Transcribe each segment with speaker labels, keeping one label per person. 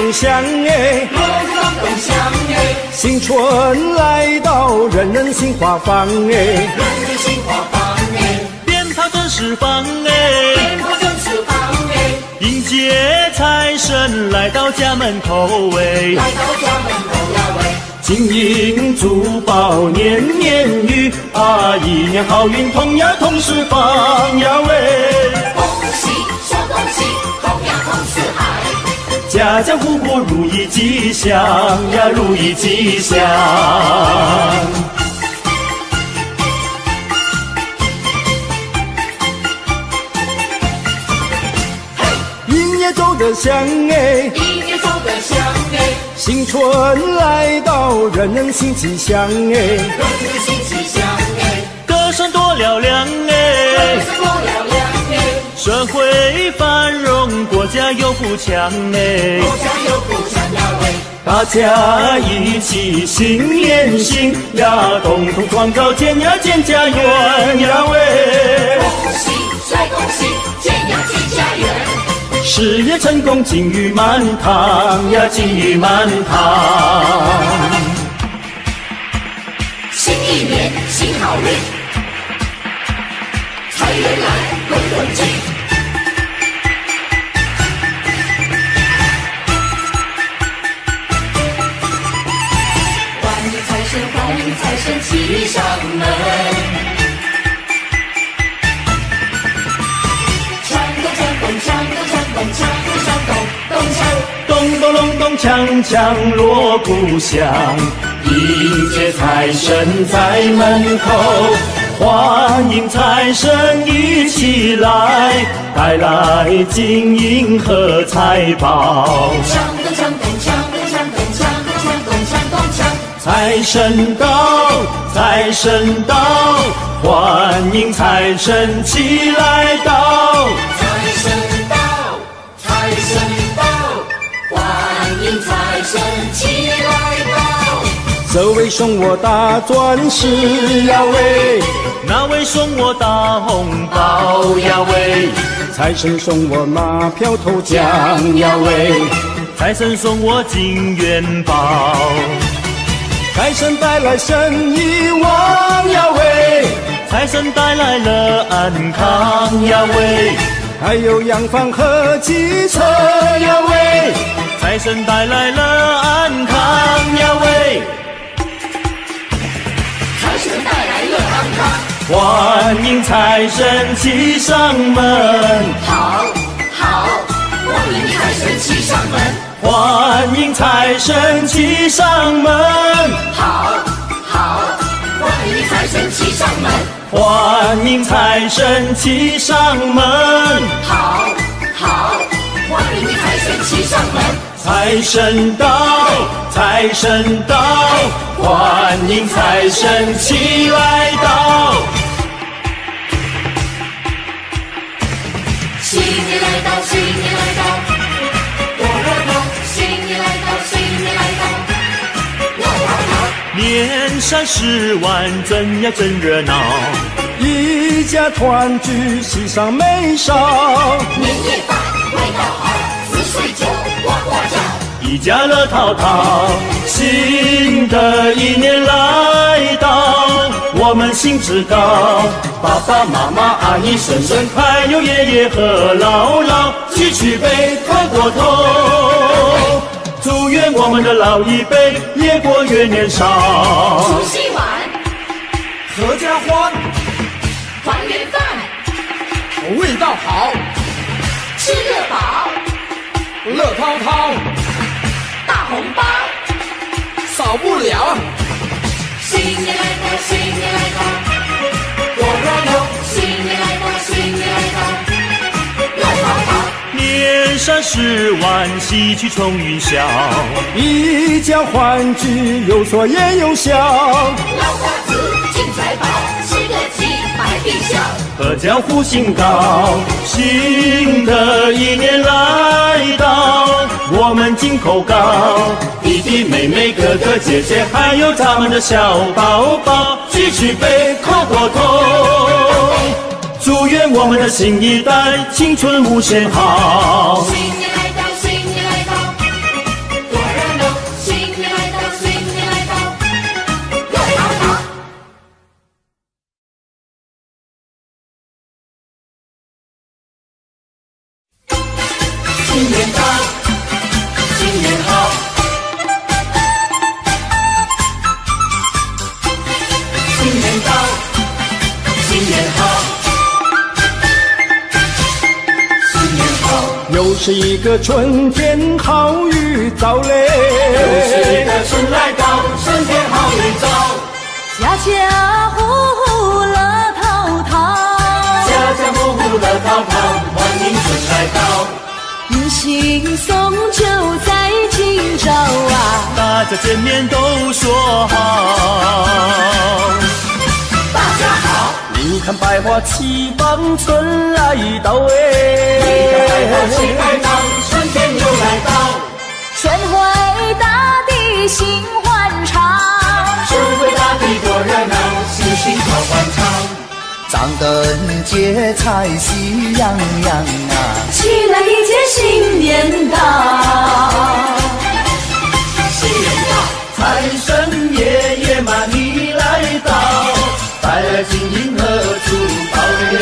Speaker 1: 东乡哎，
Speaker 2: 锣鼓咚咚响哎，
Speaker 1: 新春来到，人人心花放哎，
Speaker 2: 人人心花放哎，
Speaker 3: 鞭炮正释放哎，
Speaker 2: 鞭炮正释放哎，
Speaker 3: 迎接财神来到家门口哎，
Speaker 2: 来到家门口呀喂，
Speaker 1: 金银珠宝年年余啊，一年好运同呀同时放呀喂，
Speaker 2: 恭喜说恭喜，同呀同四海，
Speaker 1: 家家户户如意吉祥呀，如意吉祥。一年走得香哎，
Speaker 2: 一年走得香哎，
Speaker 1: 新春来到，人人心吉祥哎，
Speaker 2: 人人心吉祥哎，
Speaker 3: 歌声多嘹亮
Speaker 2: 歌
Speaker 3: 哎，
Speaker 2: 声多嘹亮哎，
Speaker 3: 社会繁荣，国家有富强哎，
Speaker 2: 国家有富强呀喂，
Speaker 1: 大家一起心连心呀，共同创造建呀建家园呀喂，
Speaker 2: 恭喜帅恭喜，建呀建家园，
Speaker 1: 事业成功金玉满堂呀，金玉满堂。
Speaker 2: 新一年新好运，财源来滚滚进。欢迎财神，欢迎财神骑上门，锵咚锵咚锵咚锵咚锵咚锵咚咚锵。
Speaker 1: 咚咚隆咚锵锵锣鼓响，迎接财神在门口，欢迎财神一起来，带来金银和财宝。
Speaker 2: 锵咚锵咚锵咚锵咚锵咚锵咚锵咚锵。
Speaker 1: 财神到，财神到，欢迎财神齐来到。
Speaker 2: 财神到，财神到，欢迎财神齐来到。
Speaker 1: 这位送我大钻石呀喂，
Speaker 3: 那位送我大红包呀喂，
Speaker 1: 财神送我马票头奖呀喂，
Speaker 3: 财神送我金元宝，
Speaker 1: 财神带来生意旺呀喂，
Speaker 3: 财神带来了安康呀喂，
Speaker 1: 还有洋房和汽车呀喂，
Speaker 3: 财神带来了安康呀喂，
Speaker 2: 财神带来了安康。
Speaker 1: 欢迎财神骑上门，
Speaker 2: 好，好，欢迎财神骑上门。
Speaker 1: 欢迎财神骑上门，
Speaker 2: 好，好，欢迎财神骑上门。
Speaker 1: 欢迎财神骑上门，
Speaker 2: 好，好，欢迎财神骑上门。
Speaker 1: 财神到，财神到，欢迎财神齐来到。
Speaker 2: 新年来到，新年来到，多热闹！新年来到，新年来到，热闹闹。
Speaker 3: 年三十晚真呀真热闹，
Speaker 1: 一家团聚喜上眉梢，
Speaker 2: 年夜饭味道好，四岁酒呱呱叫。
Speaker 1: 一家乐淘淘，新的一年来到，我们兴致高，爸爸妈妈阿姨婶婶还有爷爷和姥姥，举起杯喝过头，祝愿我们的老一辈越过越年少。
Speaker 2: 除夕晚
Speaker 1: 合家欢，
Speaker 2: 团圆饭，
Speaker 1: 味道好，
Speaker 2: 吃得饱，
Speaker 1: 乐淘淘，
Speaker 2: 大红包。
Speaker 1: 少不了。
Speaker 2: 新年来到，新年来到，多热闹！新年来到，新年来到，热闹闹。
Speaker 3: 年三十晚喜气冲云霄，
Speaker 1: 一家欢聚，有说也有笑，
Speaker 2: 老瓜子进财宝，吃个鸡百病消。
Speaker 1: 阖家福星高，新的一年来到，我们金口高，弟弟妹妹哥哥姐姐，还有咱们的小宝宝，举起杯喝过头，祝愿我们的新一代青春无限好。
Speaker 2: 新年来到，新年来到，
Speaker 1: 好，新年好，
Speaker 4: 又是一个春天好预兆嘞，
Speaker 1: 又是一个春来到，春天好预兆，
Speaker 2: 家家户户乐淘淘，
Speaker 1: 家家户户乐淘淘，欢迎春来到，
Speaker 2: 迎新送旧在今朝啊，
Speaker 3: 大家见面都说好。
Speaker 1: 大家好，
Speaker 4: 你看百花齐放，春来到
Speaker 1: 你看百花齐开放，春天又来到，
Speaker 2: 春回大地新欢唱，
Speaker 1: 春回大地多热闹，欣欣好欢唱，
Speaker 4: 张灯结彩喜洋洋啊，
Speaker 2: 起来迎接新年到，
Speaker 1: 新年到，财神爷爷嘛你来到，带来金银和珠宝嘞。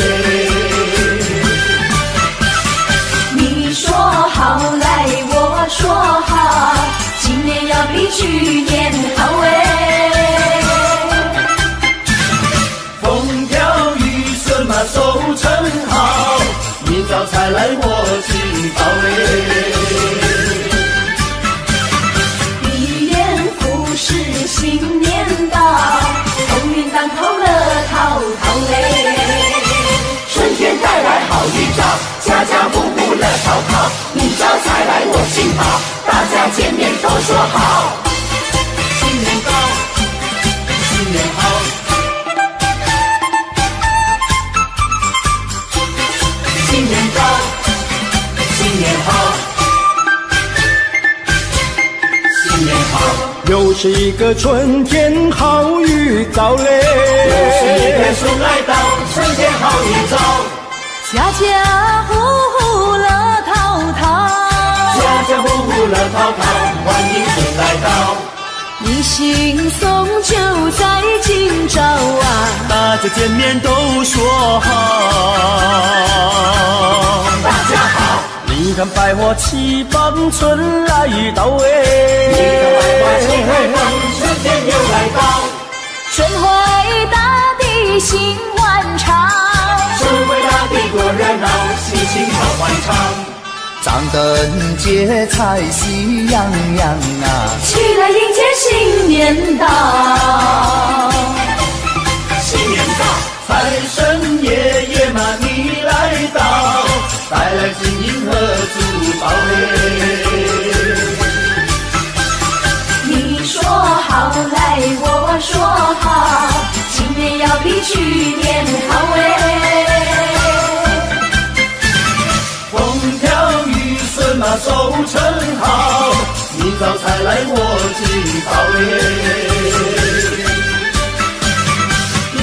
Speaker 2: 你说好来我说好，今年要比去年好哎，
Speaker 1: 风调雨顺嘛收成好，明早才来我敬报嘞。
Speaker 2: 一言复始新年到，鸿运当头乐淘淘嘞，
Speaker 1: 春天带来好预兆，家家户户乐淘淘，明早才来我敬报，大家见面都说好。新年到，新年好，新年到，新年好，新年好，
Speaker 4: 又是一个春天好预兆嘞，
Speaker 1: 又是一个春来到，春天好预兆，
Speaker 2: 家家户户乐淘淘，
Speaker 1: 家家户户乐淘淘，欢迎春来到，
Speaker 2: 迎新送旧在今朝啊，
Speaker 3: 大家见面都说好。
Speaker 1: 大家好，
Speaker 4: 你看百花齐放，春来到
Speaker 1: 你
Speaker 4: 哎，
Speaker 1: 看百花齐开放，春天又来到，
Speaker 2: 春回大地新欢唱，
Speaker 1: 春回大地多热闹，欣欣好欢唱，
Speaker 4: 张灯结彩喜洋洋啊，
Speaker 2: 起来迎接新年到，
Speaker 1: 新年到，财神爷爷嘛你来到，带来金银和珠宝嘞。
Speaker 2: 你说好来我说好，今年要比去年好哎，
Speaker 1: 风调雨顺嘛收成好，明早才来我敬报嘞。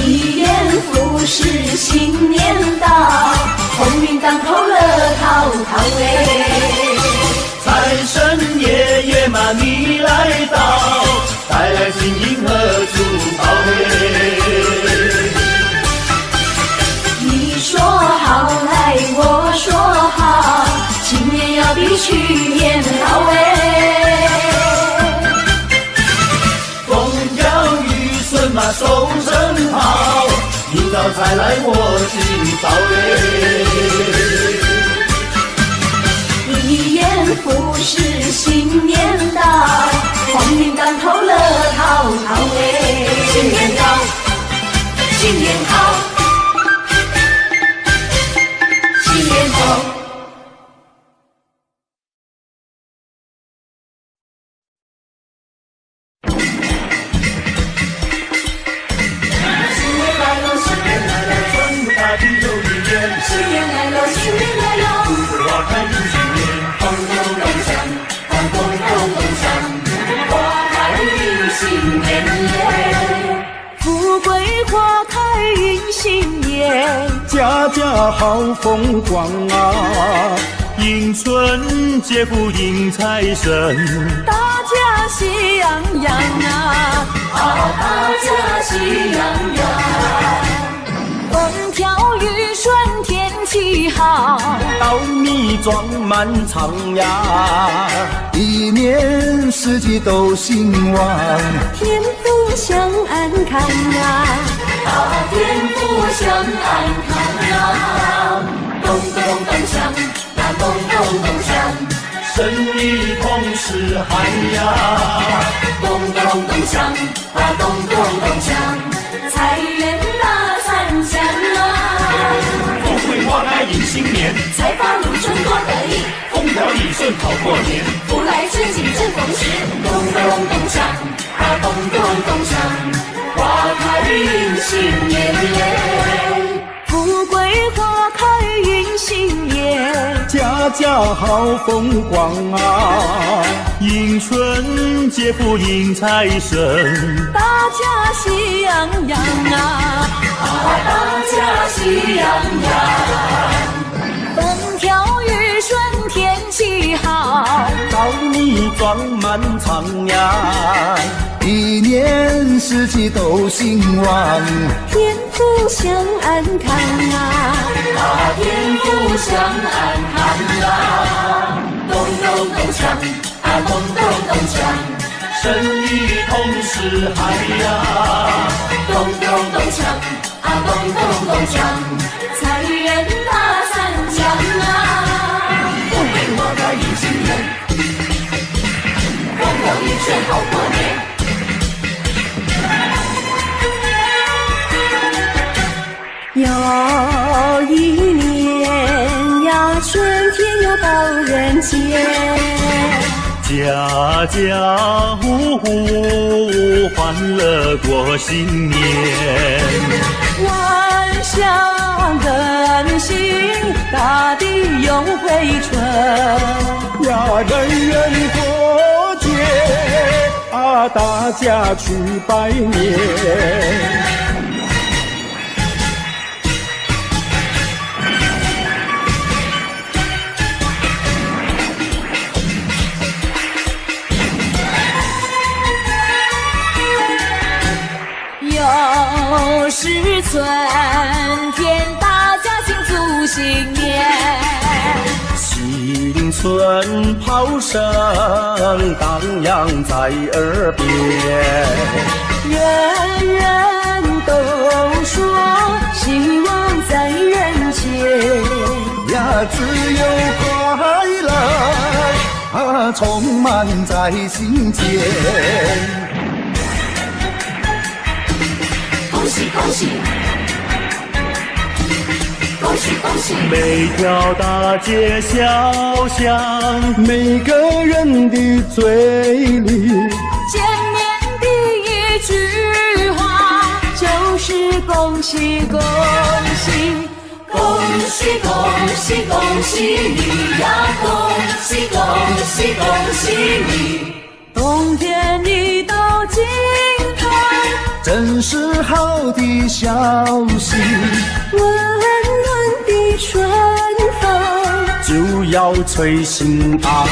Speaker 2: 一言复始新年到，鸿运当头乐淘淘哎，
Speaker 1: 财神爷爷嘛你来到，带来金银和珠宝嘞。
Speaker 2: 你说好来我说好，今年要比去年好哎，
Speaker 1: 风调雨顺嘛收成好，明早才来我敬报嘞。
Speaker 2: 一言复始新年到，鸿运当头乐淘淘哎，
Speaker 1: 新年到，新年好，新年好。新年来了，新年来了，春回大地又一年。
Speaker 2: 新年来了，新年来了，
Speaker 1: 栀子花开迎新年，
Speaker 2: 红红灯香，红红灯香，花开迎新年耶，富贵花开迎新年，
Speaker 4: 家家好风光啊，
Speaker 3: 迎春接福迎财神，
Speaker 2: 大家喜洋洋啊，大家喜洋洋，风调雨顺天气好，
Speaker 4: 稻米装满仓呀，一年四季都兴旺，
Speaker 2: 天福享安康啊，天福相安康啊！咚咚咚锵，啊咚咚咚锵，
Speaker 1: 生意同时喊呀！
Speaker 2: 咚咚咚锵，啊咚咚咚锵，财源大三江啊！
Speaker 1: 富贵花开迎新年，
Speaker 2: 财发如春多得意，
Speaker 1: 风调雨顺好过年，
Speaker 2: 福来春景正逢时，咚咚咚锵，啊咚咚咚锵，花开迎新年，富贵花开迎新年，
Speaker 4: 家家好风光啊！
Speaker 3: 迎春接福迎财神，
Speaker 2: 大家喜洋洋啊！大家喜洋洋，风调雨顺天气好，
Speaker 4: 稻米装满仓呀，一年四季都兴旺，
Speaker 2: 天福享安康啊！天福享安康啊！咚咚咚锵，啊咚咚咚锵，
Speaker 1: 生意同时喊呀！
Speaker 2: 咚咚咚锵，啊咚咚咚锵，财源大三江啊！
Speaker 1: 富贵花开迎新年，
Speaker 2: 风调雨顺好过年。有一年呀，春天又到人间，
Speaker 3: 家家户户欢乐过新年。
Speaker 2: 万象更新，大地又回春
Speaker 4: 呀，人人过节啊，大家去拜年。
Speaker 2: 又是春天，大家庆祝新年，
Speaker 4: 新春炮声荡漾在耳边，
Speaker 2: 人人都说希望在人间
Speaker 4: 呀，自由快乐啊，充满在心间。
Speaker 2: 恭喜恭喜，恭喜恭喜！
Speaker 3: 每条大街小巷，
Speaker 4: 每个人的嘴里，
Speaker 2: 见面第一句话就是恭喜恭喜，恭喜恭喜恭喜你呀！恭喜恭喜恭喜你！冬天一到尽头，
Speaker 4: 真是好的消息，
Speaker 2: 温暖的春风
Speaker 4: 就要吹醒阿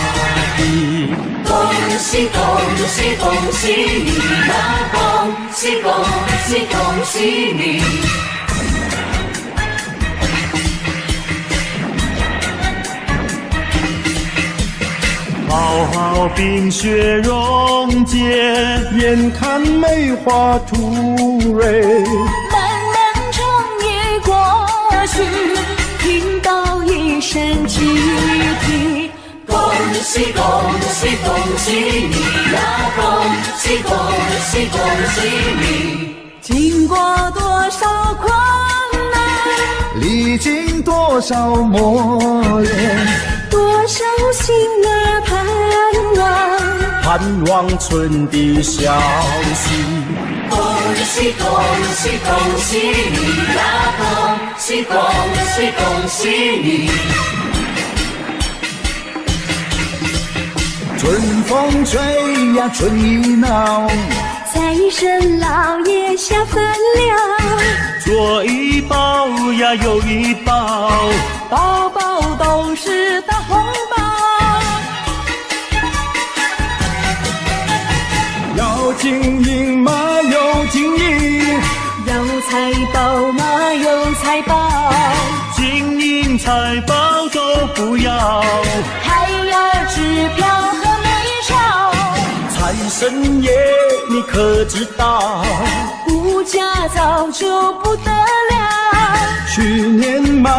Speaker 4: 弟。
Speaker 2: 恭喜恭喜恭喜你呀！恭喜恭喜恭喜你！
Speaker 3: 好好冰雪融解，
Speaker 4: 眼看梅花吐蕊，
Speaker 2: 漫漫长夜过去，听到一声集体，恭喜恭喜恭喜你呀！恭喜恭喜恭喜你！经过多少困难，
Speaker 4: 历经多少磨练，
Speaker 2: 多少心儿盼望，
Speaker 4: 盼望春的消息。
Speaker 2: 恭喜恭喜恭喜你呀！恭喜恭喜恭喜你！
Speaker 4: 春风吹呀，春意闹，
Speaker 2: 财神老爷下凡了，
Speaker 3: 左一包呀，右一包，
Speaker 2: 包包都是大红包。
Speaker 4: 要金银嘛有金银，
Speaker 2: 有财宝嘛有财宝，
Speaker 3: 金银财宝都不要，
Speaker 2: 还要支票和美钞。
Speaker 4: 财神爷你可知道，
Speaker 2: 物价早就不得了，
Speaker 4: 去年买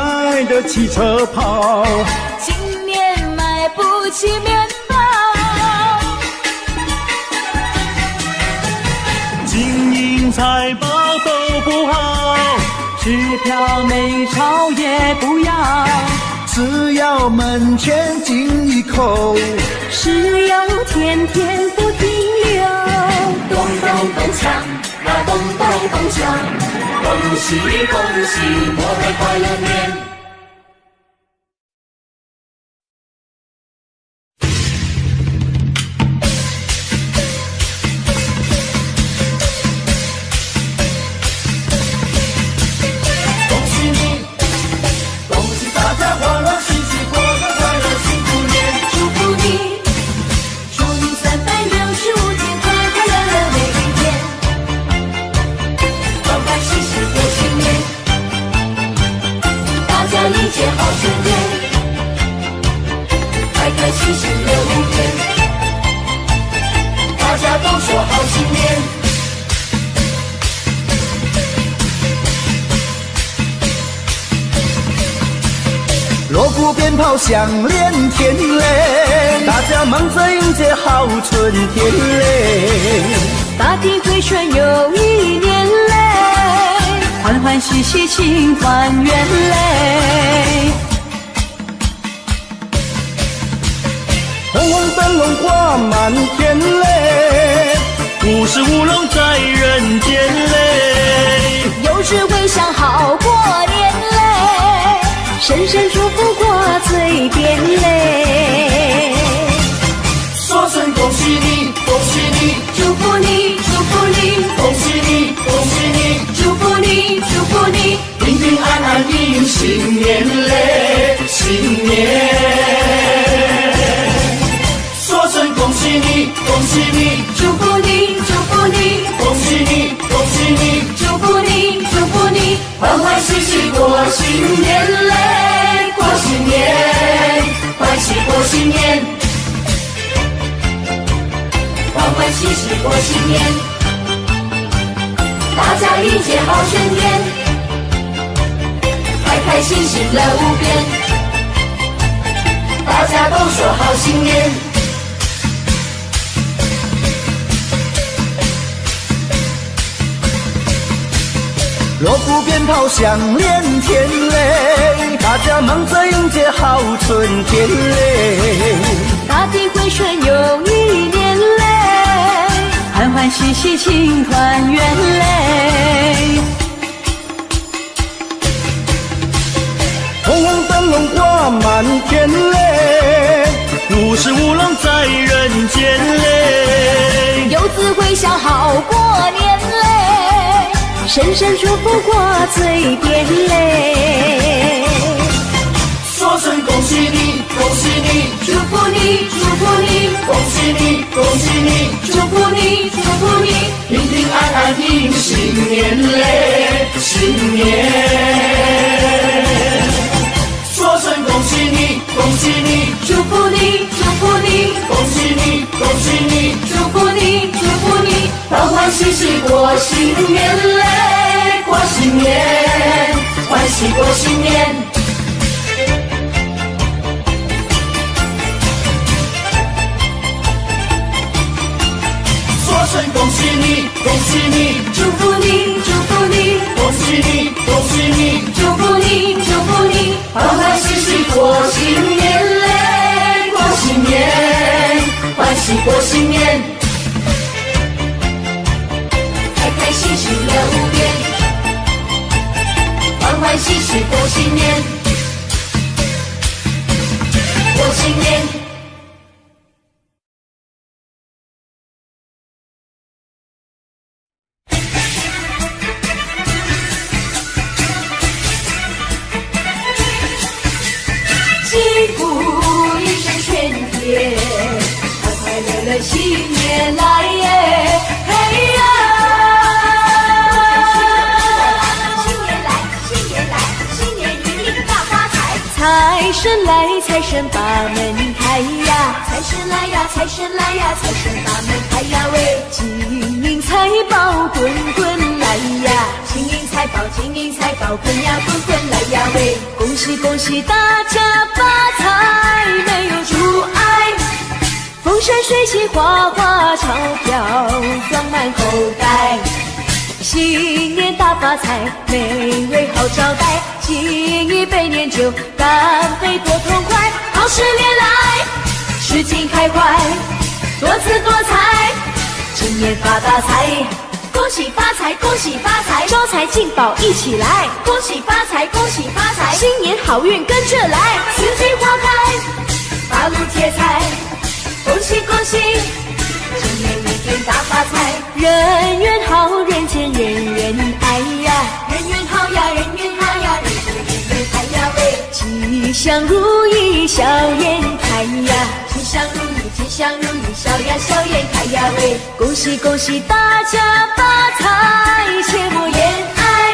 Speaker 4: 的汽车跑，
Speaker 2: 今年买不起面包。
Speaker 3: 金银财宝都不好，
Speaker 2: 支票美钞也不要，
Speaker 4: 只要门前进一口，
Speaker 2: 石油天天不停留。
Speaker 5: 咚咚咚锵，那咚咚咚锵，恭喜恭喜，我的快乐年。
Speaker 4: 锣鼓鞭炮响连天嘞，大家忙着迎接好春天嘞。
Speaker 2: 大地回春又一年嘞，欢欢喜喜庆团圆嘞。
Speaker 4: 红红灯笼挂满天嘞，
Speaker 3: 五十五龙在人间嘞。
Speaker 2: 有智慧想好过年嘞，声声祝福挂嘴边嘞。
Speaker 5: 说声恭喜你，恭喜你，
Speaker 2: 祝福你，祝福你，
Speaker 5: 恭喜你，恭喜你，
Speaker 2: 祝福你，祝福你，
Speaker 5: 平平安安迎新年嘞，新年。说声恭喜你，恭喜你，
Speaker 2: 祝福你，祝福你，
Speaker 5: 恭喜你，恭喜你，
Speaker 2: 祝福你，祝福你，
Speaker 5: 欢欢喜喜过新年嘞，过新年，欢喜过新年，欢欢喜喜过新年，大家迎接好春天，开开心心乐无边，大家都说好新年。
Speaker 4: 锣鼓鞭炮响连天嘞，大家忙着迎接好春天嘞。
Speaker 2: 大地回春又一年嘞，欢欢喜喜庆团圆嘞。
Speaker 4: 红红灯笼挂满天嘞，
Speaker 3: 五十五龙在人间嘞。
Speaker 2: 有智慧想好过年嘞，声声祝福挂嘴边嘞。
Speaker 5: 说声恭喜你，恭喜你，
Speaker 2: 祝福你，祝福你，
Speaker 5: 恭喜你，恭喜你，
Speaker 2: 祝福你，祝福你，
Speaker 5: 平平安安迎新年嘞，新年。说声恭喜你，恭喜你，
Speaker 2: 祝福你，祝福你，
Speaker 5: 恭喜你，恭喜你，
Speaker 2: 祝福你，祝福你，
Speaker 5: 欢欢喜喜过新年嘞，过新年，欢喜过新年。说声恭喜你，恭喜你，
Speaker 2: 祝福你，祝福你，
Speaker 5: 恭喜你，恭喜你，
Speaker 2: 祝福你，祝福你，
Speaker 5: 欢欢喜喜过新年嘞，过新年，欢喜过新年，
Speaker 2: 开开心心乐无边，
Speaker 5: 欢欢喜喜过新年，过新年。
Speaker 2: 新年来耶，嘿呀！新年来，新年来，新年一定大发财！财神来，财神把门开呀！财神来呀，财神来呀，财神把门开呀喂！今银财宝滚滚来呀，金银财宝滚呀滚滚来呀喂！恭喜恭喜大家发财，没有阻碍，风生水起花花钞票装满口袋，新年大发财，美味好招待，敬一杯年酒，干杯多痛快，好事连来，事情开怀，多姿多彩，今年发大财，恭喜发财，恭喜发财，招财进宝一起来，恭喜发财，恭喜发财，新年好运跟着来，四季花开，八路接财，恭喜恭喜，今年一定大发财，人缘好，人见人人爱呀，人缘好呀，人缘好呀，人见人人爱呀喂，吉祥如意笑颜开呀，吉祥如意，吉祥如意，笑呀笑颜开呀喂，恭喜恭喜大家发财，切莫言哀，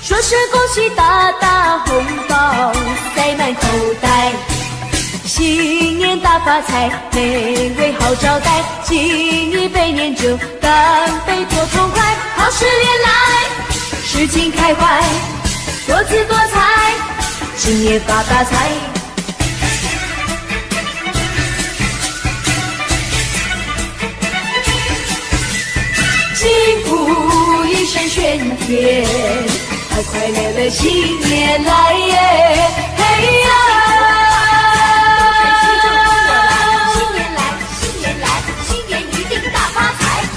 Speaker 2: 说声恭喜大大红包塞满口袋，新年大发财，美味好招待，敬一杯年酒，干杯多痛快，好事连来，事情开怀，多姿多彩，今年发大财。幸福一生喧天，快快乐乐新年来耶，嘿呀！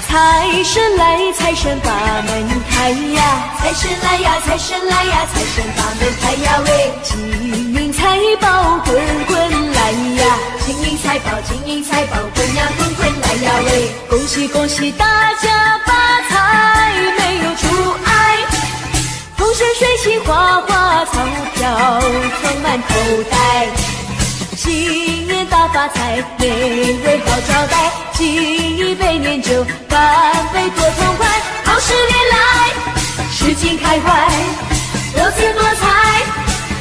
Speaker 2: 财神来，财神把门开呀！财神来呀，财神来呀，财神把门开呀喂！金银财宝滚滚来呀！金银财宝，金银财宝滚呀滚滚来呀喂！恭喜恭喜大家发财，没有阻碍，风生水起花花钞票装满口袋，新年大发财，美味好招待，敬一杯年酒，干杯多痛快，好事连来，事情开怀，多姿多彩，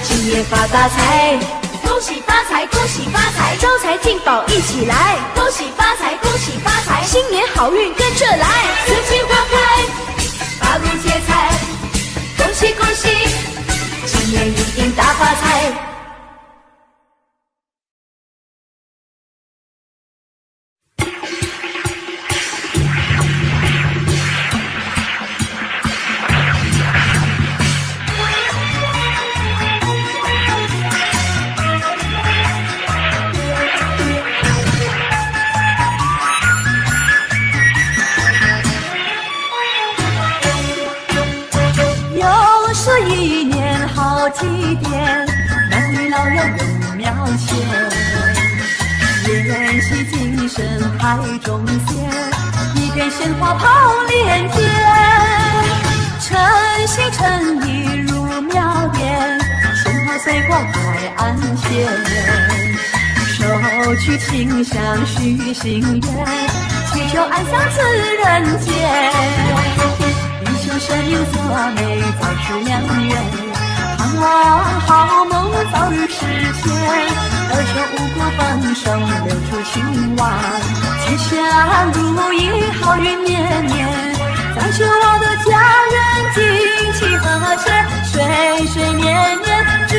Speaker 2: 今年发大财，恭喜发财，恭喜发财，招财进宝一起来，恭喜发财，恭喜发财，新年好运跟着来，四季花开，八路接财，恭喜恭喜，今年一定大发财。祭奠，男女老幼有庙前，宴席精神排中间，一边鲜花炮连天，诚心诚意入庙殿，鲜花随过海岸线，手取清香许心愿，祈求安享此人间，以求生命作美，早持良缘，盼望好梦早日实现，儿孙五谷丰收，流出兴旺，吉祥如意，好运绵绵，再求我的家人金气和谐，岁岁年年直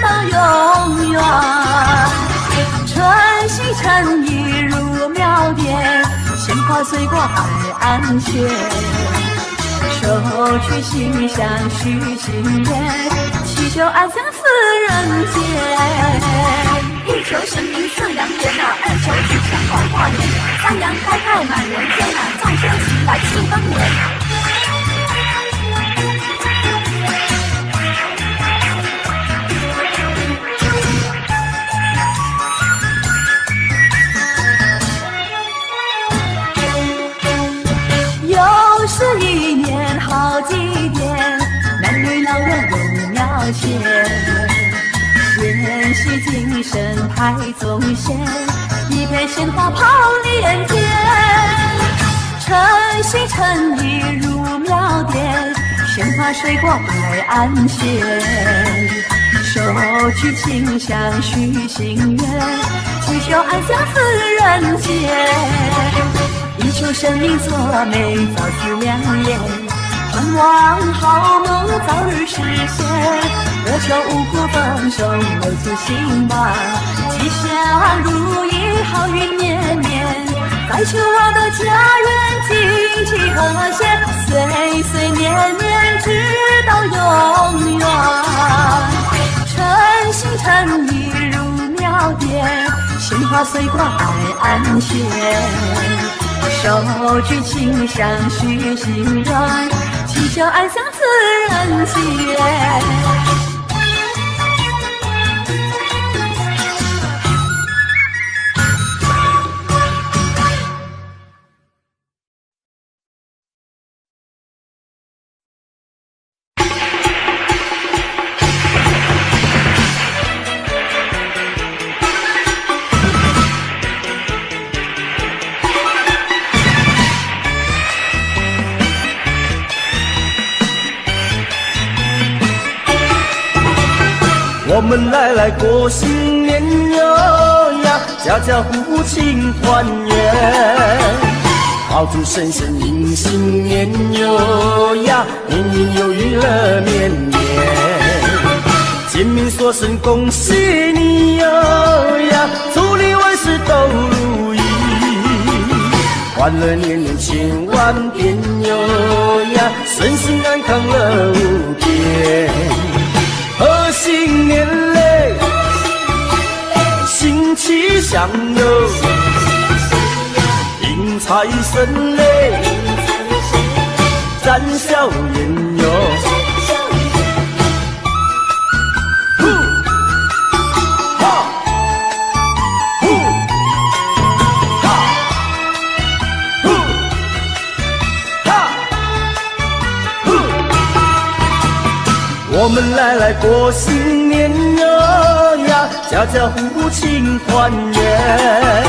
Speaker 2: 到永远。诚心诚意入庙殿，鲜花随过海岸线，手取馨香许心愿，祈求安享此人间。一求神明赐良缘啊，二求吉祥好跨年，三阳开泰满人间啊，众生齐来庆丰年。又是一年好祭典，男女老幼有庙前，宴席精神排宗先，一片鲜花炮连天，诚心诚意入庙殿，鲜花水过海岸线，手取清香许心愿，祈修安享此人间，以求生命所美，早思良言，盼望好梦早日实现，我求五谷丰收，留住兴旺，吉祥如意，好运绵绵，再求我的家园经济和谐，岁岁年年直到永远，诚心诚意如妙典，鲜花随挂爱安闲，手举清香许心愿，祈求安享此人间。
Speaker 4: 我们来过新年哟呀，家家户户庆团圆，炮竹声声迎新年哟呀，年年有余乐绵绵，见面说声恭喜你哟呀，祝你万事都如意，欢乐年年千万遍哟呀，身心安康乐无边。贺新年嘞，新气象哟，迎财神嘞，展笑颜哟。我们来过新年哟呀，家家户户庆团圆，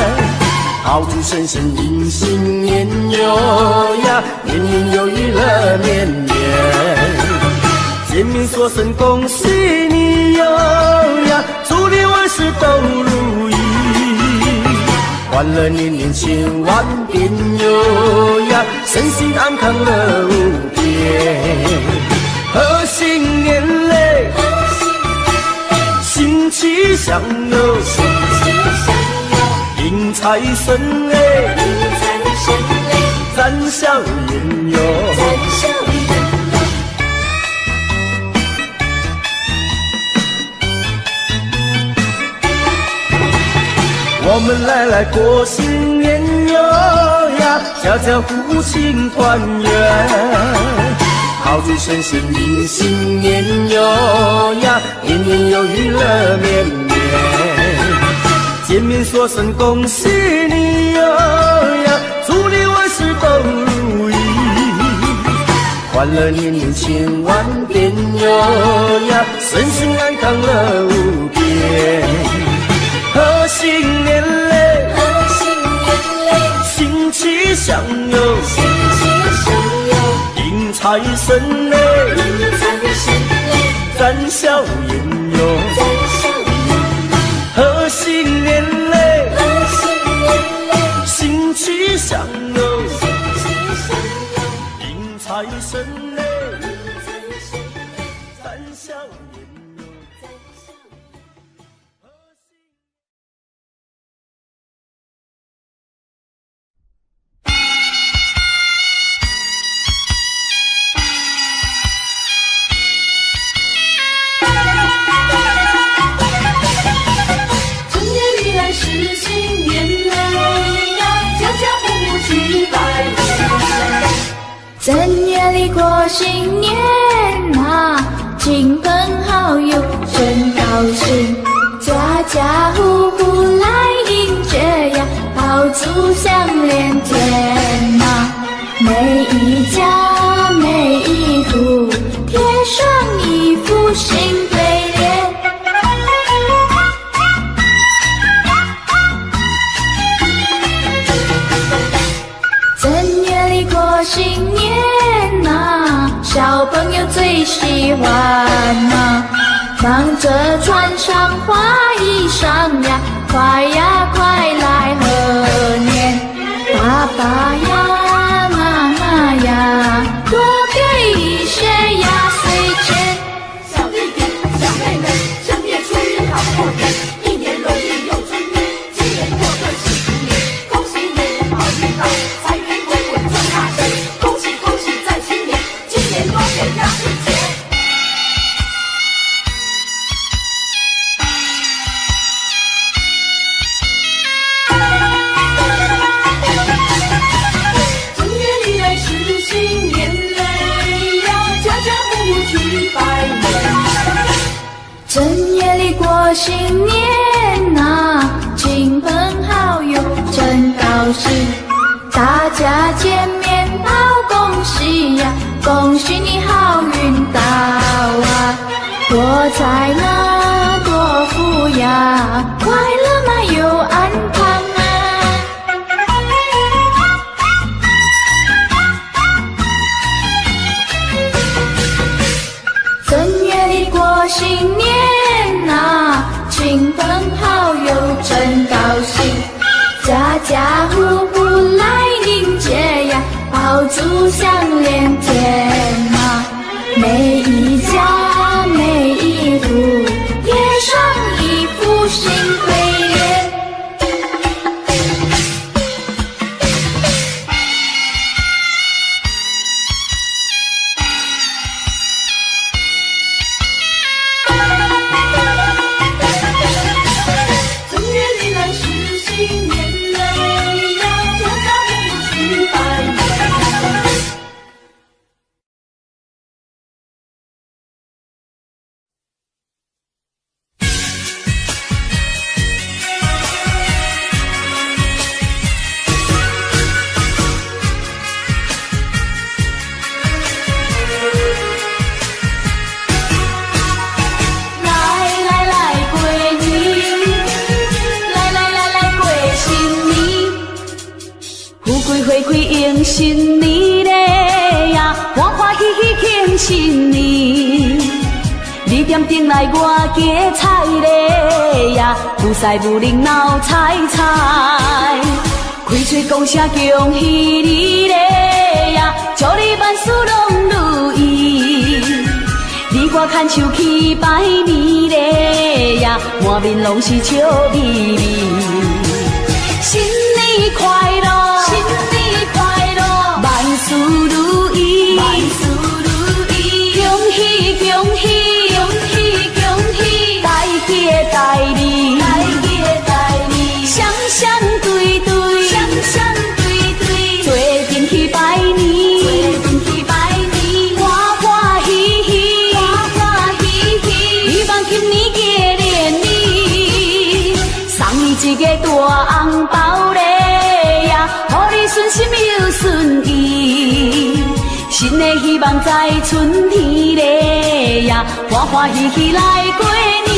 Speaker 4: 炮竹声声迎新年哟呀，年年有余乐绵绵，见面说声恭喜你哟呀，祝你万事都如意，欢乐年年千万遍哟呀，身心安康乐无边。贺新年嘞，新气象哟，迎财神嘞，展笑颜哟。我们来过新年哟呀，家家户户庆团圆。炮竹声声迎新年哟呀，年年有余乐绵绵，见面说声恭喜你哟呀，祝你万事都如意，欢乐年年千万遍哟呀，身心安康乐无边。贺新年嘞，新气象哟，迎财神嘞，展笑颜哟。贺新年嘞，新气象哟，迎财神嘞，展笑颜哟。
Speaker 2: 正月里过新年啊，亲朋好友真高兴，家家户户来迎接呀，炮竹响连天啊，每一家每一户贴上一副新对联。正月里过新年啊，小朋友最喜欢啊，忙着穿上花衣裳呀，快呀快来贺年！爸爸呀，妈妈呀，多给一些压岁钱。
Speaker 6: 小弟弟、小妹妹，正月初一好过年，一年容易又春天，今年过个幸福年，恭喜你好运到，财源滚滚赚大钱，恭喜恭喜在新年，今年多给压岁钱。
Speaker 2: 正月里过新年呐，亲朋好友真高兴，大家见面道恭喜呀，恭喜你好运到啊，多财嘛多福呀，快乐嘛又安康啊。正月里过新年呐，亲朋好友真高兴，家家户户来迎接呀，爆竹响连天嘛，每一家每一户贴上一副新对联。新年嘞呀，欢欢喜喜庆新年。你点灯来我家菜嘞呀，有财有灵闹彩彩。开嘴讲声恭喜你嘞呀，祝你万事拢如意。你我牵手去拜年嘞呀，满面拢是笑眯眯。新年快乐！新年快乐！万事如意，万事如意，恭喜恭喜，恭喜恭喜，大吉大利，大吉大利，双双对对，双双对对，做阵去拜年，做阵去拜年，欢欢喜喜，欢欢喜喜，希望今年过年里，送你一个大红包嘞呀，予你顺心又顺意。新的希望在春天嘞呀，欢欢喜喜来过年。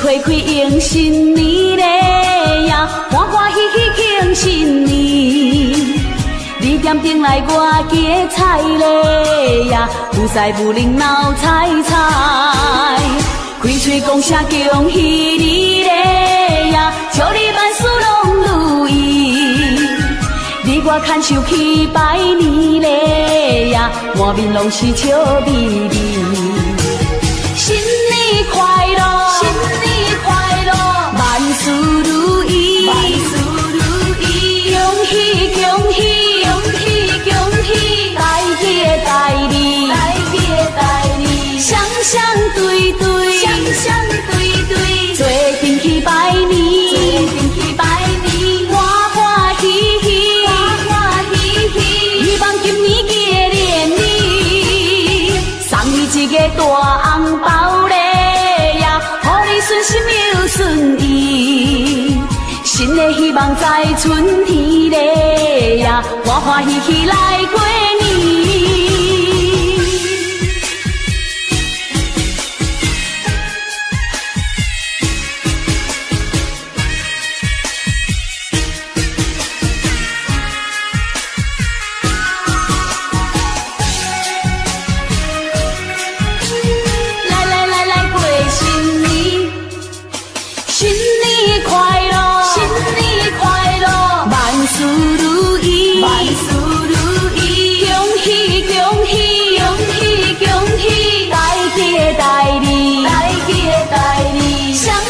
Speaker 2: 花开迎新年嘞呀，欢欢喜喜庆新年。你点灯来我家菜嘞呀，有财有灵闹彩彩。开嘴讲声恭喜你嘞呀，祝你万事拢如意。你我牵手去拜年嘞呀，满面拢是笑眯眯。新年快乐！新年快乐！万事如意，万事如意，恭喜恭喜，恭喜恭喜，大吉大利，大吉大利，双双对对，双双对对，做阵去拜年，做阵去拜年，欢欢喜喜，欢欢喜喜，希望今年过年里，送你一个大红包嘞。顺心又顺意，新的希望在春天嘞呀，呀，欢欢喜喜来过年。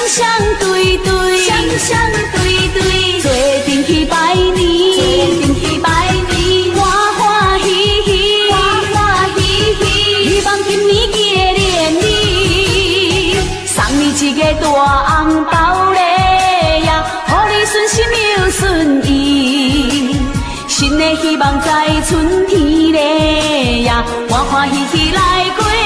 Speaker 2: 相对对，做阵去拜年，做阵去拜年，欢欢喜喜，欢欢喜喜，希望今年记得念你，送你一个大红包嘞呀，予你顺心又顺意，新的希望在春天嘞呀，欢欢喜喜来过年。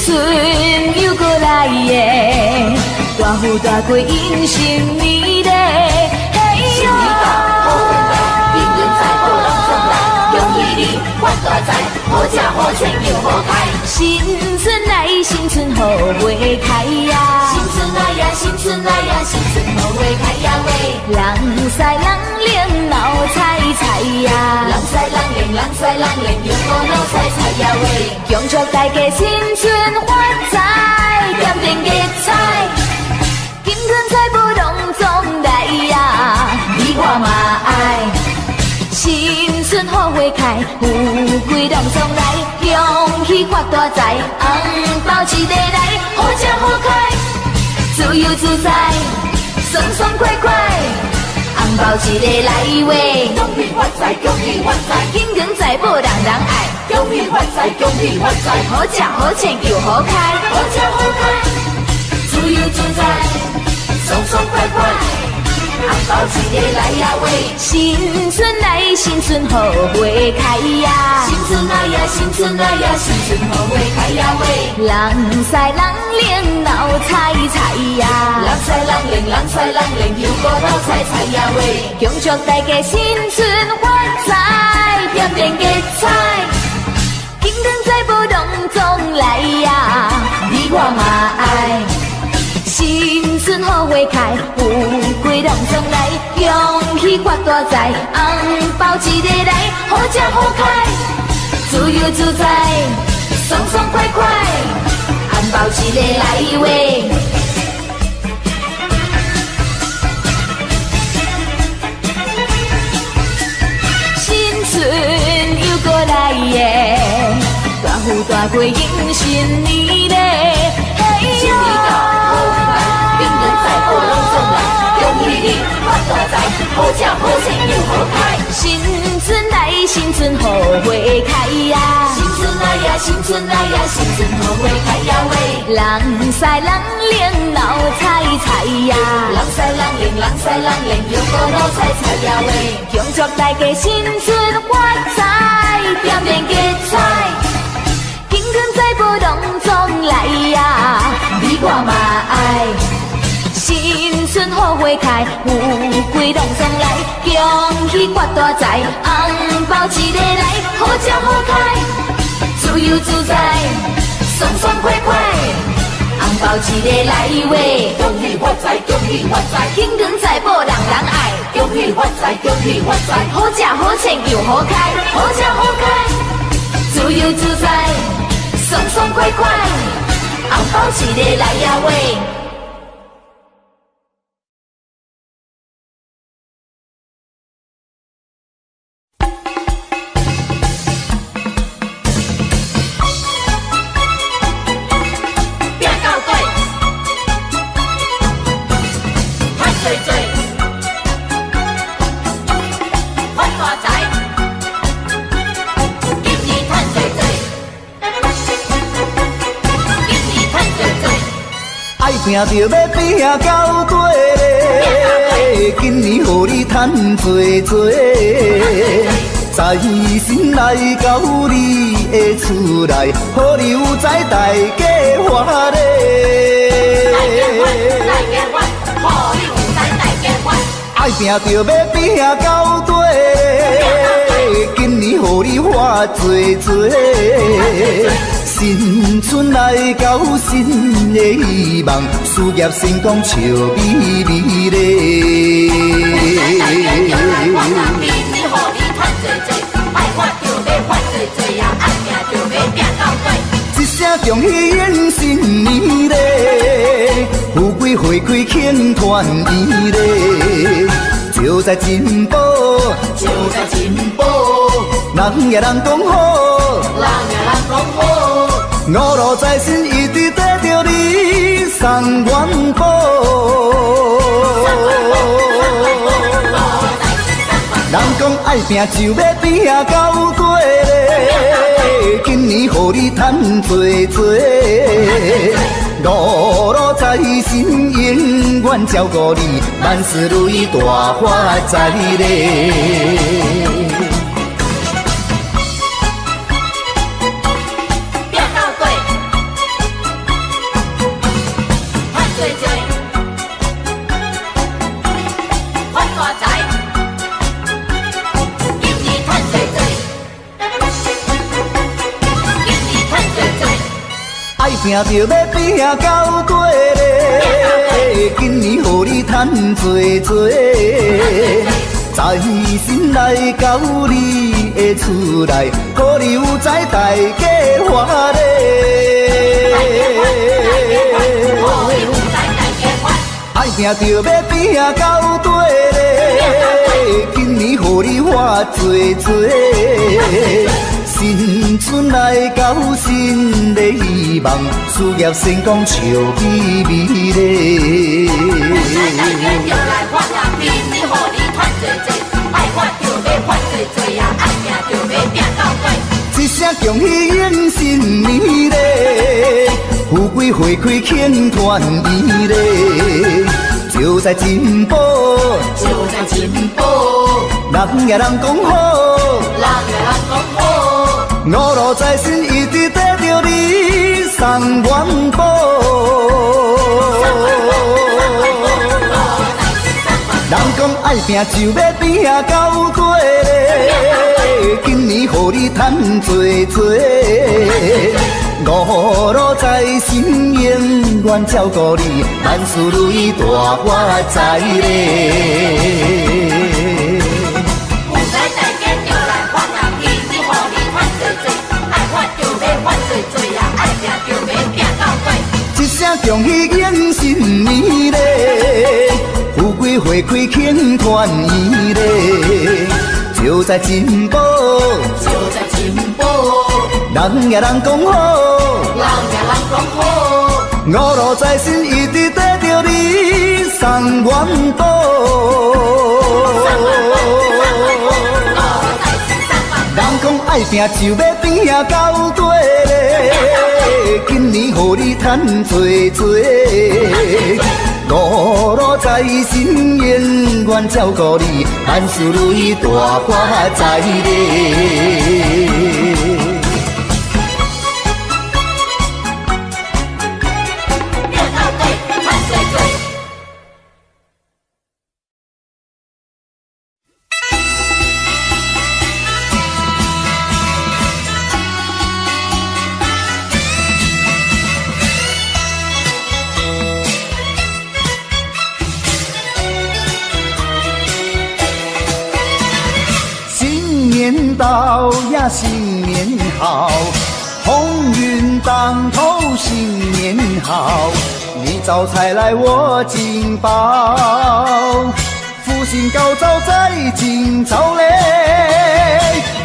Speaker 2: 春又过来耶，大富大贵迎新年嘞，嘿哟！好运来，幸运财宝拢总来，恭喜你发大财，好吃好穿又好开。新春来，新春好花开呀！新春来呀，新春来呀，新春好花开呀喂！人赛人灵闹彩彩呀，人赛人灵，人赛人灵又好闹彩彩呀喂！恭祝大家新春发财，点点吉彩，金钱财宝拢总来呀！你我嘛爱，新春好花开，富贵拢总来，恭喜发大财，红包一个来，好吃好开，自由自在，爽爽快快。红包一个来喂，恭喜发财，恭喜发财，金银财宝人人爱，恭喜发财，恭喜发财，好吃好穿又好开，好吃好开，自由自在，爽爽快快，红包一个来呀喂，新春来，新春好花开呀，新春来呀，新春来呀，新春好花开呀喂，人赛人灵闹彩彩呀，人赛人灵，人赛人灵又过闹彩彩呀喂，恭祝大家新春发财，点点吉彩，金银财宝拢总来呀，你我嘛爱。新春好花开，富贵拢总来，恭喜发大财，红包一个来，好吃好开，自由自在，爽爽快快，红包一个来喂。新春又过来耶，大富大贵迎新年嘞，嘿呀！发大财，好吃好穿又好开。新春来，新春好花开呀！新春来呀，新春来呀，新春好花开呀喂！人赛人灵闹彩彩呀，人赛人灵，人赛人灵又过闹彩彩呀喂！恭祝大家新春发财，点点吉彩，金银财宝拢总来呀，你我嘛爱。新春好花开，富贵拢总来，恭喜发大财，红包一个来，好吃好开，自由自在，爽爽快快，红包一个来喂，恭喜发财，恭喜发财，金银财宝人人爱，恭喜发财，恭喜发财，好吃好穿又好开，好吃好开，自由自在，爽爽快快，红包一个来呀喂。
Speaker 4: 拼着要拼到底嘞，今年予你赚多多，在心来到你的厝内，予你有在大家欢乐。爱拼着要拼到底，今年予你花多多，新春来到新的希望，事业成功笑眯眯咧。一声恭喜迎新年咧，富贵花开庆团圆咧，就在进步，就在进步，人也人讲好，人也人讲好，五路财神一直跟着你送元宝。人讲爱拼就要拼到底嘞，今年予你赚多多，五路财神永远照顾你，万事如意大发财嘞。拼着要拼到底嘞，今年予你赚多多，在心来到你的厝内，予你有在大家欢乐。爱拼着要拼到底嘞，今年予你花多多。新春来到新的希望，事业成功笑眯眯咧。一声恭喜迎新年咧，富贵花开庆团圆咧，就在进步，就在进步，人也人讲好，人也人讲好。五路财神一直跟着你送元宝，人讲爱拼就要拼到底嘞，今年予你赚多多，五路财神永远照顾你，万事如意大发财嘞。一声恭喜迎新年咧，富贵花开庆团圆咧，就在进步，就在进步，人也人讲好，人也人讲好，五路财神一直跟着你送元宝。人讲爱拼就要拼到底嘞，今年予你赚多多，五路财神永远照顾你，万事如意大发财嘞。到呀，新年好，鸿运当头新年好，你招财来我进宝，福星高照在今朝嘞，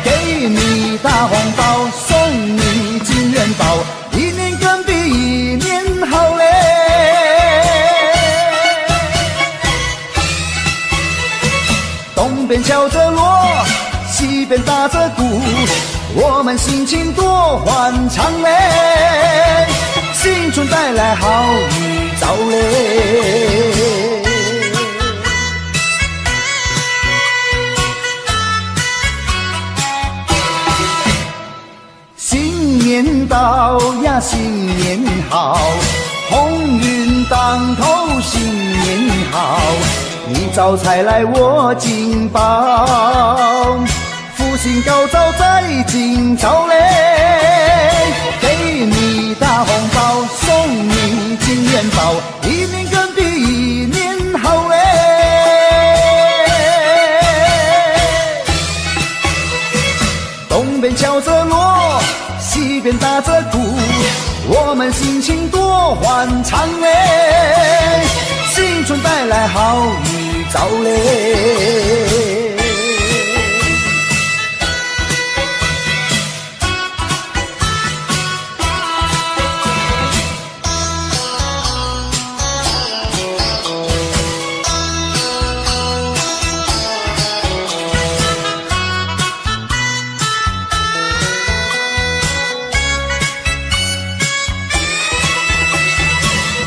Speaker 4: 给你大红包，送你金元宝，一年更比一年好嘞。东边敲着锣，西边打着鼓，我们心情多欢畅嘞！新春带来好预兆嘞。新年到呀，新年好，鸿运当头，新年好，你招财来我进宝，福星高照在今朝嘞，给你大红包，送你金元宝，一年更比一年好嘞。东边敲着锣，西边打着鼓，我们心情多欢畅嘞，新春带来好预兆嘞。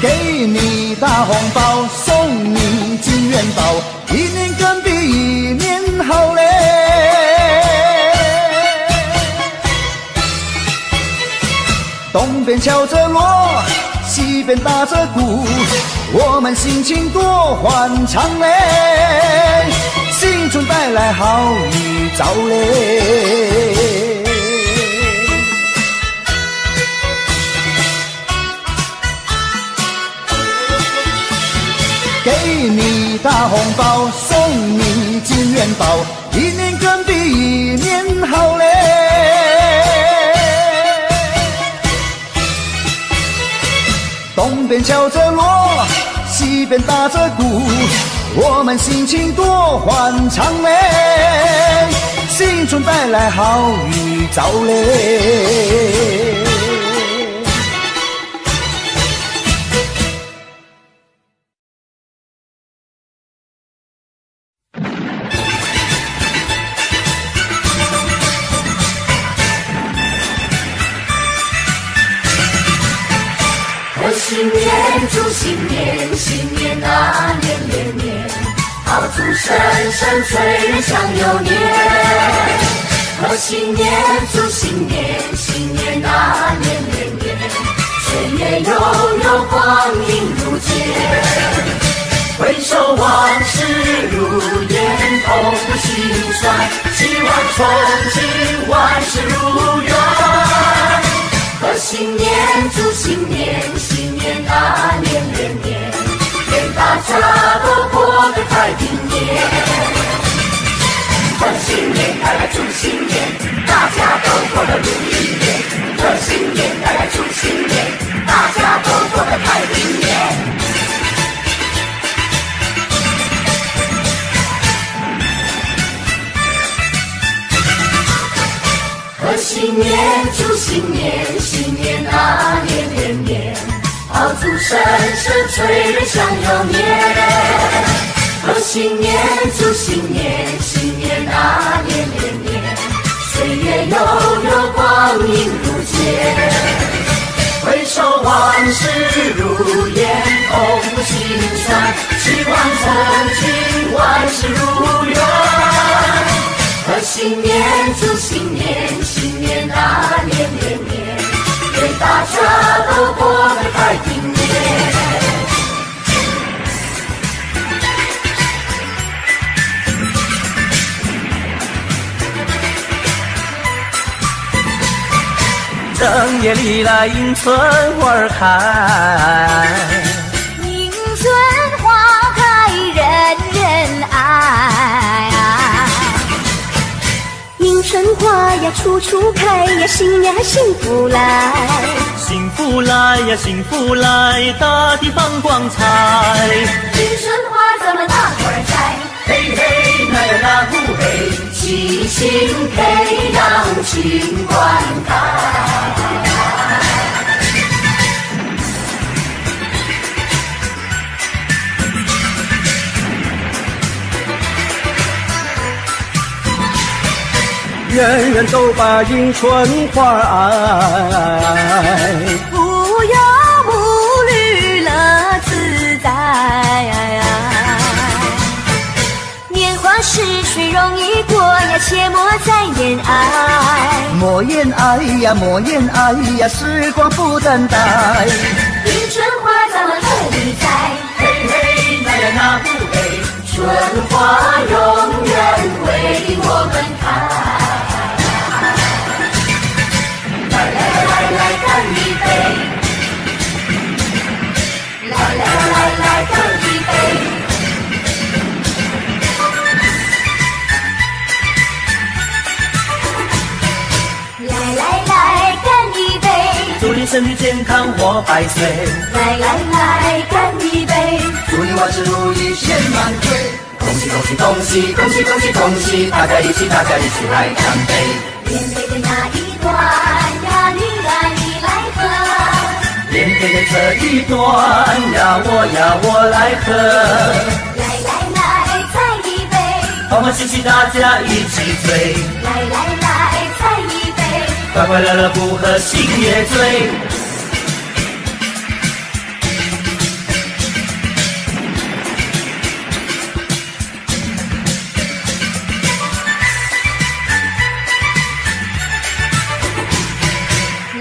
Speaker 4: 给你大红包，送你金元宝，一年更比一年好嘞。东边敲着锣，西边打着鼓，我们心情多欢畅嘞，新春带来好预兆嘞。给你大红包，送你金元宝，一年更比一年好嘞。东边敲着锣，西边打着鼓，我们心情多欢畅嘞，新春带来好预兆嘞。
Speaker 6: 新年祝新年，新年啊年年年，好祝声声催人想又年。贺新年祝新年，新年啊年年年，岁月悠悠光阴如箭。回首往事如烟，痛不心酸，希望从今万事如愿。贺新年祝新年，新年啊年年年，愿大家都过得太平年。贺新年带来祝新年，大家都过得如意年。贺新年带来祝新年，大家都过得太平年。贺新年祝新年，新年啊年年年，炮竹声声催人想又年。贺新年祝新年，新年啊年年年，岁月悠悠光阴如箭。回首往事如烟，痛不心酸，希望从今万事如愿。贺新年祝新年，新年啊年年年，愿大家都过得太平年。
Speaker 3: 正月里来迎春花儿开，
Speaker 2: 迎春花开人人爱。迎春花呀处处开呀，新呀幸福来。
Speaker 3: 幸福来呀幸福来，大地放光彩。
Speaker 6: 迎春花咱们大伙儿摘，嘿嘿那呀那呼嘿，齐心培养情灌溉。
Speaker 4: 人人都把迎春花爱，
Speaker 2: 不要
Speaker 4: 爱呀，莫言爱呀，时光不等待。
Speaker 6: 迎春花咱们何里栽？
Speaker 5: 嘿嘿，那呀那不嘿，
Speaker 6: 春花永远为我们开。来来来来干一杯，来来来来干一杯。来来来干一杯，
Speaker 3: 祝你身体健康活百岁。
Speaker 6: 来来来干一杯，
Speaker 4: 祝你万事如意千万岁。
Speaker 5: 恭喜恭喜恭喜恭喜恭喜恭喜，大家一起来干杯。
Speaker 6: 连杯的那一段呀，你来喝。
Speaker 3: 连杯的这一段呀，我来喝。
Speaker 6: 来来来再一杯，
Speaker 3: 欢欢喜喜大家一起醉。
Speaker 6: 来来来再一杯，
Speaker 3: 快快乐乐不喝心也醉。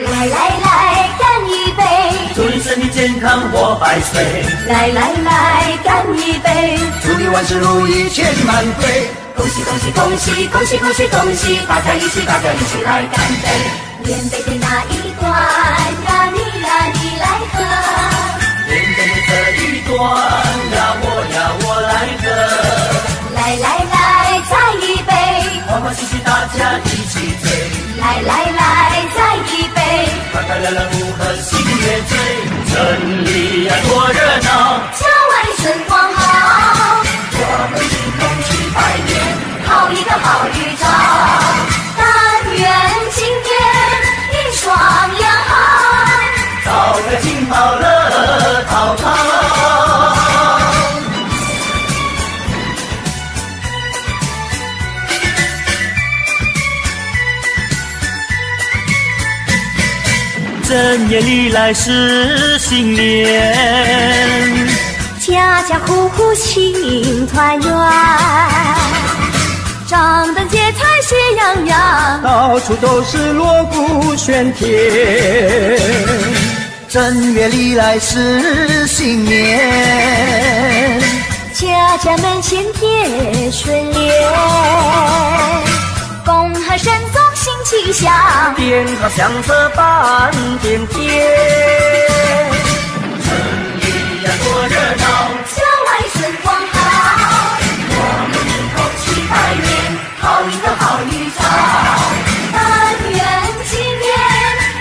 Speaker 6: 来来来干一杯，
Speaker 3: 祝你身体健康活百岁。
Speaker 6: 来来来干一杯，
Speaker 4: 祝你万事如意千万岁。
Speaker 6: 恭喜恭喜恭喜恭喜恭喜恭喜，大家一起来干杯。连杯的那一段呀，你来喝。
Speaker 3: 连杯的这一段呀，我来喝。
Speaker 6: 来来来再一杯，
Speaker 3: 欢欢喜喜大家一起醉。
Speaker 6: 来来来再一杯，
Speaker 3: 快快乐乐不喝心也醉。城里呀多热闹，
Speaker 6: 郊外春光好，
Speaker 5: 我们一同去拜年，
Speaker 6: 好一个好预兆。但愿今天一双阳好，
Speaker 3: 早开金宝乐淘淘。正月里来是新年，
Speaker 2: 家家户户庆团圆，张灯结彩喜洋洋，
Speaker 4: 到处都是锣鼓喧天。正月里来是新年，
Speaker 2: 家家门前贴春联，恭贺神宗新气象，
Speaker 3: 鞭炮响彻半边天。城里呀多热闹，
Speaker 6: 郊外春光好，
Speaker 5: 我们一同去拜年，
Speaker 6: 好一个好预兆。但愿今年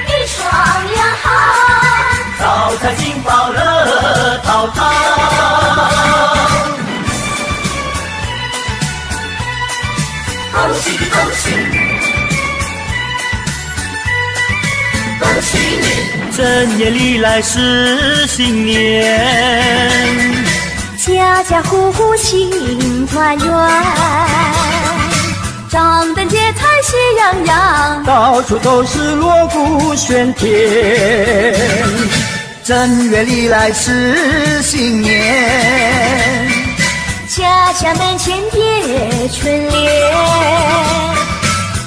Speaker 6: 一双阳好，
Speaker 3: 早开金宝乐淘淘。
Speaker 5: 恭喜恭喜恭喜你！
Speaker 3: 正月里来是新年，
Speaker 2: 家家户户庆团圆，张灯结彩喜洋洋，
Speaker 4: 到处都是锣鼓喧天。正月里来是新年，
Speaker 2: 家家门前贴春联，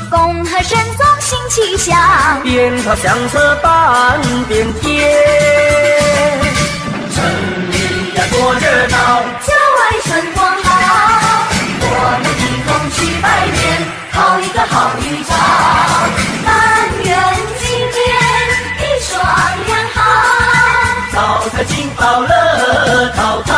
Speaker 2: 恭贺神宗新气象，
Speaker 3: 鞭炮响彻半边天。城里呀多热闹，
Speaker 6: 郊外春光好，我们一同去拜年，好一个好预兆。但愿今年一双阳好，
Speaker 3: 早开金宝乐淘淘。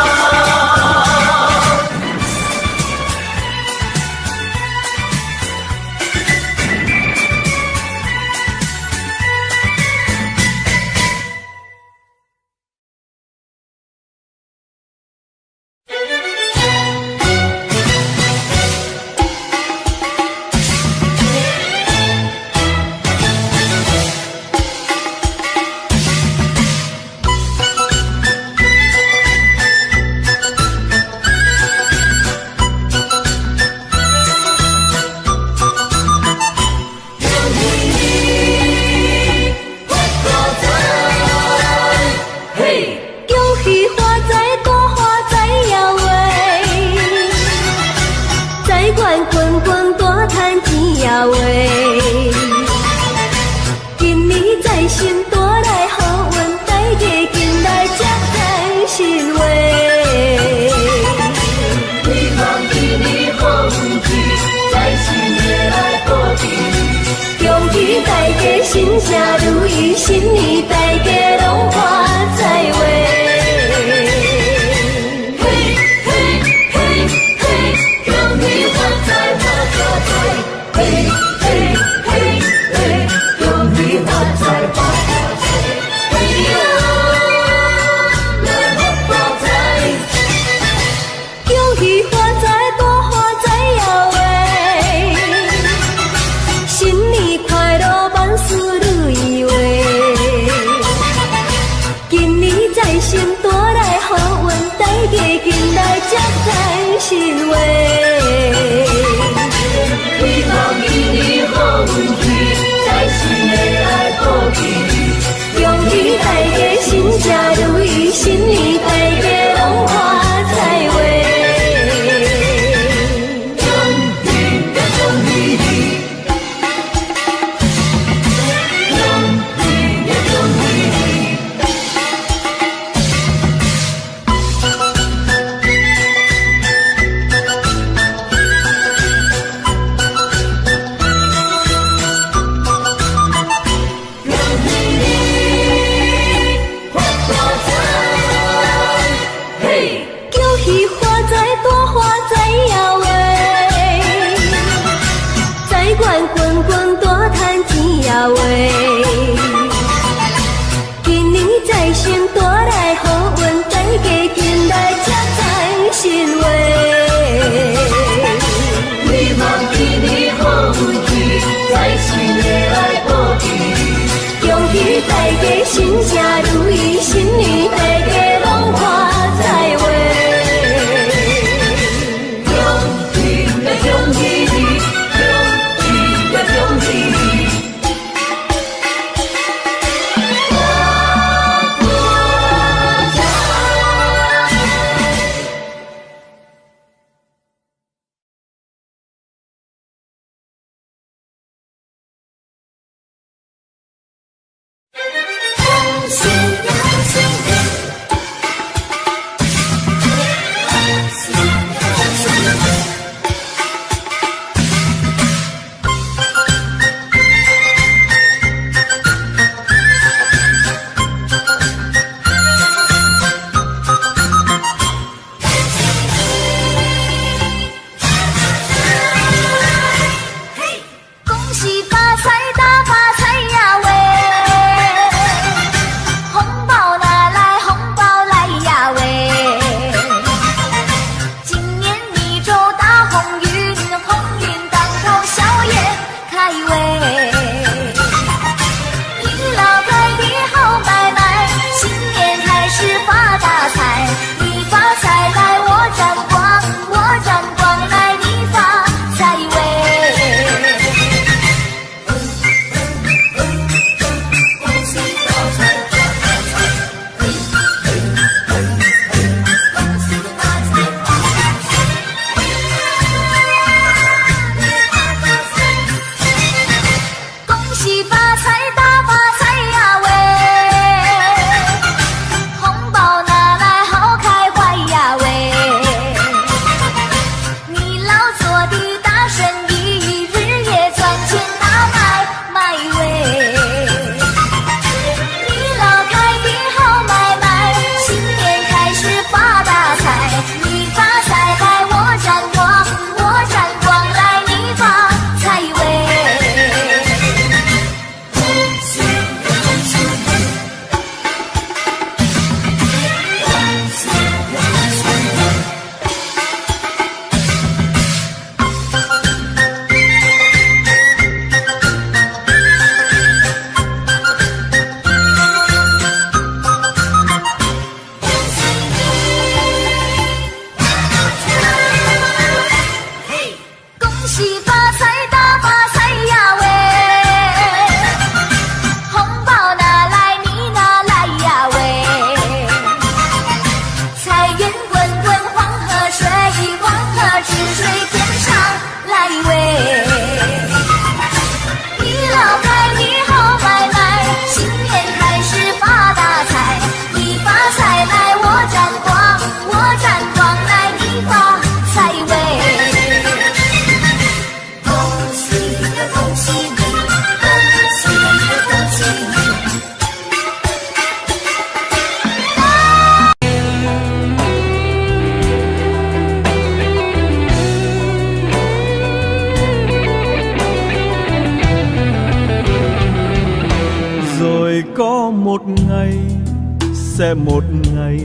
Speaker 7: sẽ một ngày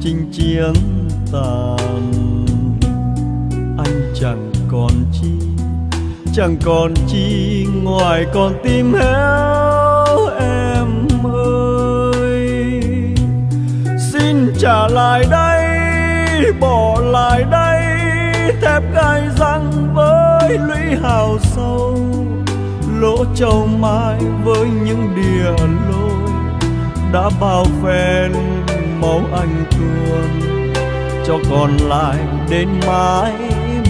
Speaker 7: chinh chiến tàn. Anh chẳng còn chi, chẳng còn chi ngoài con tim héo em ơi. Xin trả lại đây, bỏ lại đây thép gai răng với lũy hào sâu, lỗ châu mai với những đìa lối đã bao phen máu anh tuôn, cho còn lại đến mãi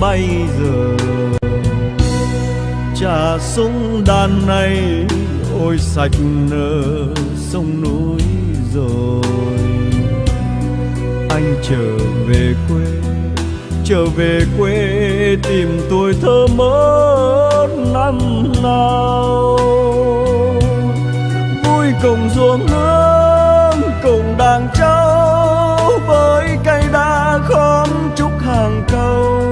Speaker 7: bây giờ. Trà súng đàn này ôi sạch nở sông núi rồi. Anh trở về quê, trở về quê tìm tuổi thơ mất năm nào. Vui cùng ruộng nương cùng đàn trâu, với cây đa khóm trúc hàng câu,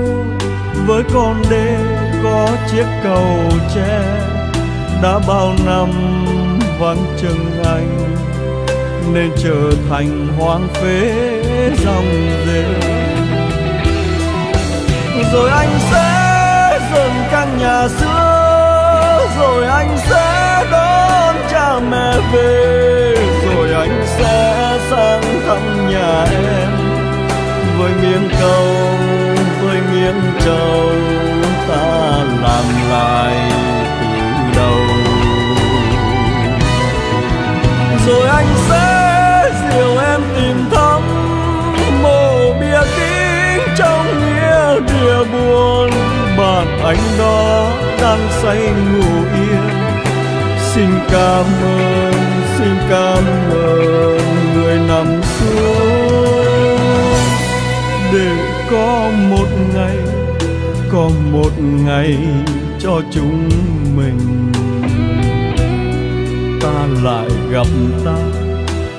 Speaker 7: với con đê có chiếc cầu tre đã bao năm vắng chân anh, nên trở thành hoang phế dòng rêu. Rồi anh sẽ dựng căn nhà xưa, rồi anh sẽ đón cha mẹ về, rồi anh sẽ sang thăm nhà em với miếng câu, với miếng trầu ta làm lại từ đầu. Rồi anh sẽ dìu em tìm thăm mộ bia kính trong nghĩa địa buồn, bạn anh đó đang say ngủ yên. Xin cảm ơn người nằm xuống, để có một ngày cho chúng mình ta lại gặp ta,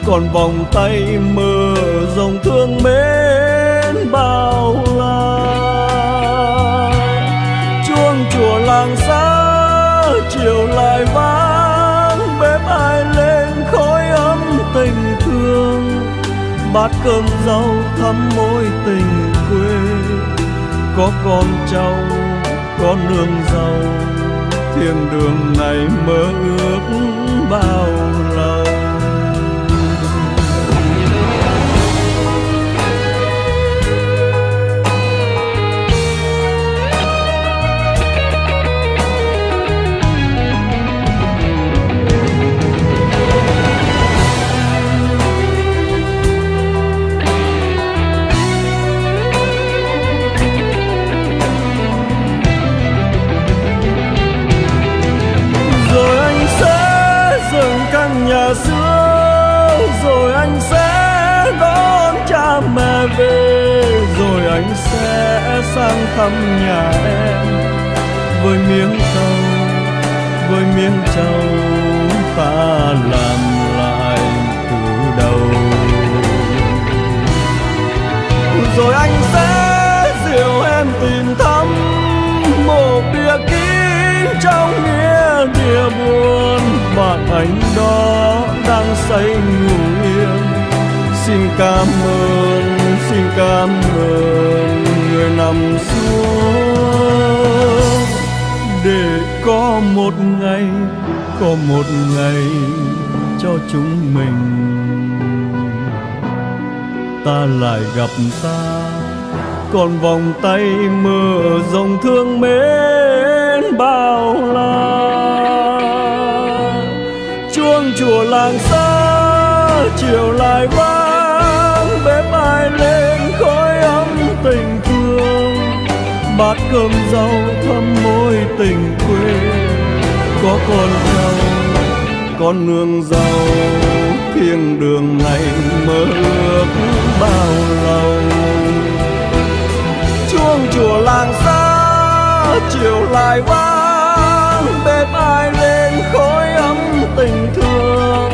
Speaker 7: còn vòng tay mơ dòng thương mến bao la. Chuông chùa làng xa chiều lại vang, bếp ai lên khói ấm tình thương, bát cơm rau thắm mối tình quê. Có con cháu, có nương rau, thiên đường này mơ ước bao lâu. Nhà xưa, rồi anh sẽ đón cha mẹ về, rồi anh sẽ sang thăm nhà em với miếng câu, với miếng trầu ta làm lại từ đầu. Rồi anh sẽ dìu em tìm thăm mộ bia kính trong nghĩa địa buồn, bạn anh đó đang say ngủ yên. Xin cảm ơn người nằm xuống, để có một ngày cho chúng mình ta lại gặp ta, còn vòng tay mơ dòng thương mến bao la. Chuông chùa làng xa chiều lại vang, bếp ai lên khói ấm tình thương, bát cơm rau thắm mối tình quê. Có con trâu, con nương rau, thiên đường này mơ ước bao lâu. Chuông chùa làng xa chiều lại vang, bếp ai lên khói ấm tình thương,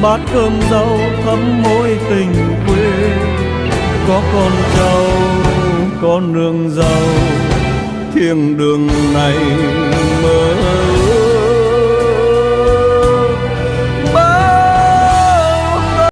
Speaker 7: bát cơm rau thắm mối tình quê. Có con trâu, có nương rau, thiên đường này mơ